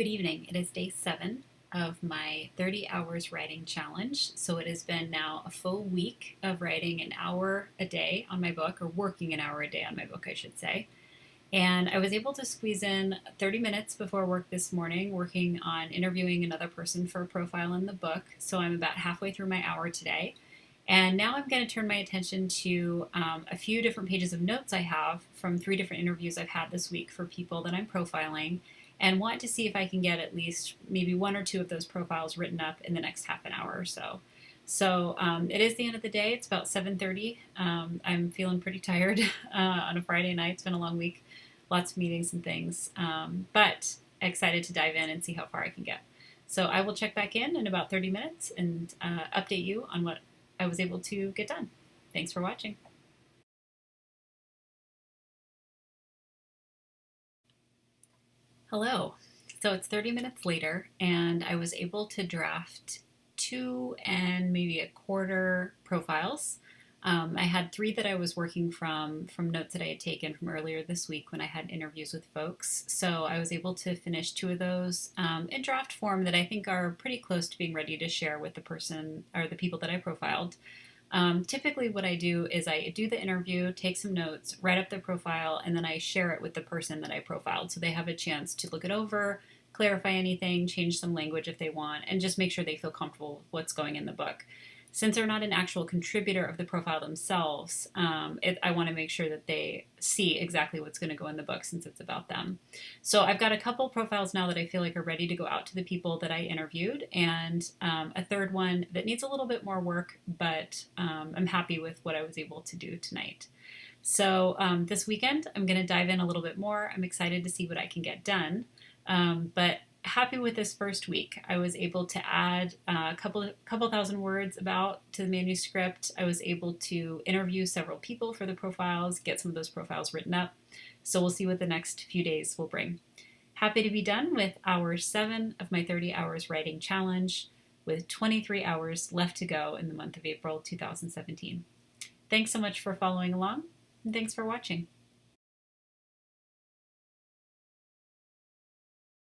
Good evening. It is day 7 of my 30 hours writing challenge. So it has been now a full week of writing an hour a day on my book, or working an hour a day on my book, I should say. And I was able to squeeze in 30 minutes before work this morning, working on interviewing another person for a profile in the book. So I'm about halfway through my hour today. And now I'm going to turn my attention to a few different pages of notes I have from 3 different interviews I've had this week for people that I'm profiling, and want to see if I can get at least maybe 1 or 2 of those profiles written up in the next half an hour or so. So it is the end of the day. It's about 7:30. I'm feeling pretty tired on a Friday night. It's been a long week, lots of meetings and things, but excited to dive in and see how far I can get. So I will check back in about 30 minutes and update you on what I was able to get done. Thanks for watching. Hello. So it's 30 minutes later, and I was able to draft 2 and maybe 1/4 profiles. I had 3 that I was working from notes that I had taken from earlier this week when I had interviews with folks. So I was able to finish 2 of those in draft form that I think are pretty close to being ready to share with the person or the people that I profiled. Typically, what I do is I do the interview, take some notes, write up the profile, and then I share it with the person that I profiled so they have a chance to look it over, clarify anything, change some language if they want, and just make sure they feel comfortable with what's going in the book. Since they're not an actual contributor of the profile themselves, I want to make sure that they see exactly what's going to go in the book since it's about them. So I've got a couple profiles now that I feel like are ready to go out to the people that I interviewed, and a third one that needs a little bit more work, but I'm happy with what I was able to do tonight. So this weekend, I'm going to dive in a little bit more. I'm excited to see what I can get done. But happy with this first week. I was able to add a couple thousand words about to the manuscript. I was able to interview several people for the profiles, get some of those profiles written up. So we'll see what the next few days will bring. Happy to be done with hour 7 of my 30 hours writing challenge, with 23 hours left to go in the month of April 2017. Thanks so much for following along, and thanks for watching.